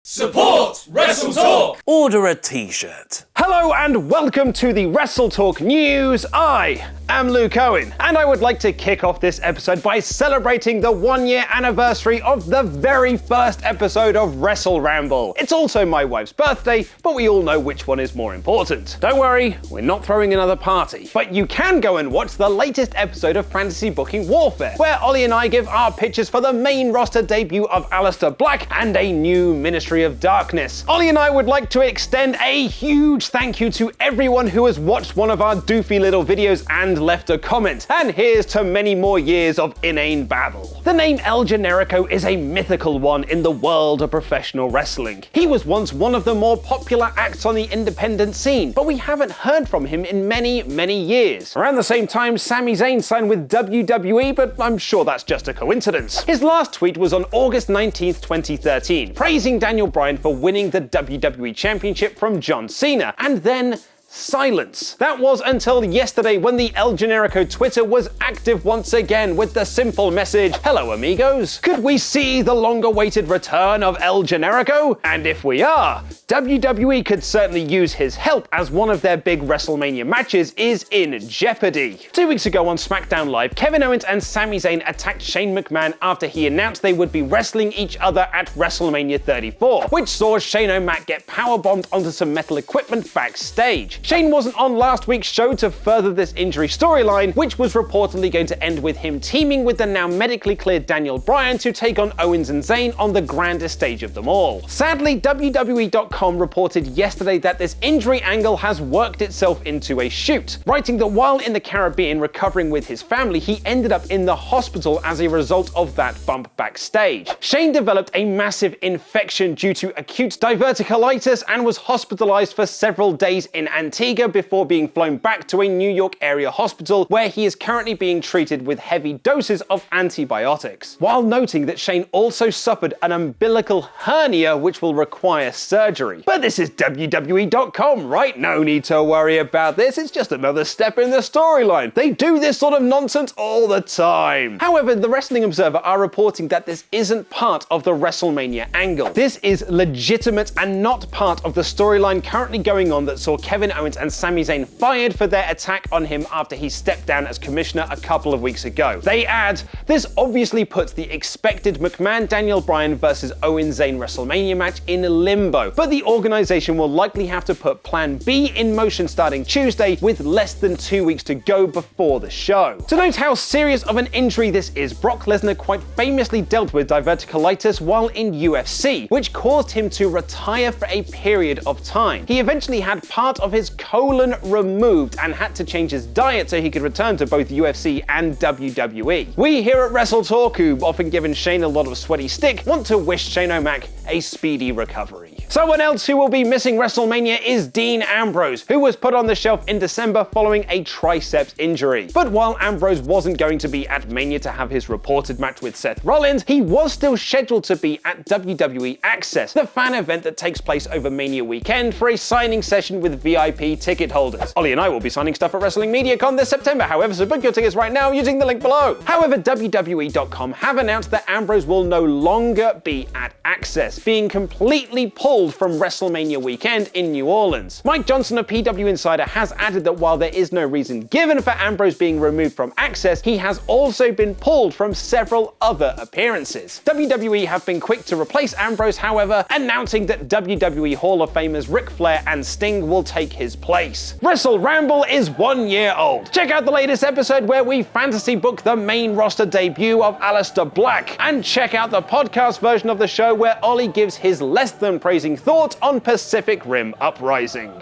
Support WrestleTalk! Order a t-shirt. Hello and welcome to the WrestleTalk News. I am Luke Owen, and I would like to kick off this episode by celebrating the 1-year anniversary of the very first episode of Wrestle Ramble. It's also my wife's birthday, but we all know which one is more important. Don't worry, we're not throwing another party. But you can go and watch the latest episode of Fantasy Booking Warfare, where Ollie and I give our pitches for the main roster debut of Aleister Black and a new Ministry of Darkness. Ollie and I would like to extend a huge thank you to everyone who has watched one of our doofy little videos and left a comment. And here's to many more years of inane babble. The name El Generico is a mythical one in the world of professional wrestling. He was once one of the more popular acts on the independent scene, but we haven't heard from him in many years. Around the same time, Sami Zayn signed with WWE, but I'm sure that's just a coincidence. His last tweet was on August 19th, 2013, praising Daniel Bryan for winning the WWE Championship from John Cena, and then silence. That was until yesterday when the El Generico Twitter was active once again with the simple message, "Hello amigos. Could we see the long-awaited return of El Generico? And if we are, WWE could certainly use his help as one of their big WrestleMania matches is in jeopardy." 2 weeks ago on SmackDown Live, Kevin Owens and Sami Zayn attacked Shane McMahon after he announced they would be wrestling each other at WrestleMania 34, which saw Shane O'Mac get powerbombed onto some metal equipment backstage. Shane wasn't on last week's show to further this injury storyline, which was reportedly going to end with him teaming with the now medically cleared Daniel Bryan to take on Owens and Zayn on the grandest stage of them all. Sadly, WWE.com reported yesterday that this injury angle has worked itself into a shoot, writing that while in the Caribbean recovering with his family, he ended up in the hospital as a result of that bump backstage. Shane developed a massive infection due to acute diverticulitis and was hospitalized for several days in Antigua before being flown back to a New York area hospital where he is currently being treated with heavy doses of antibiotics, while noting that Shane also suffered an umbilical hernia which will require surgery. But this is WWE.com, right? No need to worry about this, it's just another step in the storyline. They do this sort of nonsense all the time. However, the Wrestling Observer are reporting that this isn't part of the WrestleMania angle. This is legitimate and not part of the storyline currently going on that saw Kevin Owens and Sami Zayn fired for their attack on him after he stepped down as commissioner a couple of weeks ago. They add, "This obviously puts the expected McMahon-Daniel Bryan versus Owens-Zayn WrestleMania match in limbo, but the organization will likely have to put Plan B in motion starting Tuesday with less than 2 weeks to go before the show." To note how serious of an injury this is, Brock Lesnar quite famously dealt with diverticulitis while in UFC, which caused him to retire for a period of time. He eventually had part of his colon removed and had to change his diet so he could return to both UFC and WWE. We here at WrestleTalk, who've often given Shane a lot of sweaty stick, want to wish Shane O'Mac a speedy recovery. Someone else who will be missing WrestleMania is Dean Ambrose, who was put on the shelf in December following a triceps injury. But while Ambrose wasn't going to be at Mania to have his reported match with Seth Rollins, he was still scheduled to be at WWE Axxess, the fan event that takes place over Mania weekend, for a signing session with VIP ticket holders. Ollie and I will be signing stuff at Wrestling MediaCon this September, however, so book your tickets right now using the link below. However, WWE.com have announced that Ambrose will no longer be at Axxess, being completely pulled from WrestleMania weekend in New Orleans. Mike Johnson of PW Insider has added that while there is no reason given for Ambrose being removed from Axxess, he has also been pulled from several other appearances. WWE have been quick to replace Ambrose, however, announcing that WWE Hall of Famers Ric Flair and Sting will take his place. Wrestle Ramble is 1 year old. Check out the latest episode where we fantasy book the main roster debut of Aleister Black, and check out the podcast version of the show where Ollie gives his less than praising thoughts on Pacific Rim Uprising.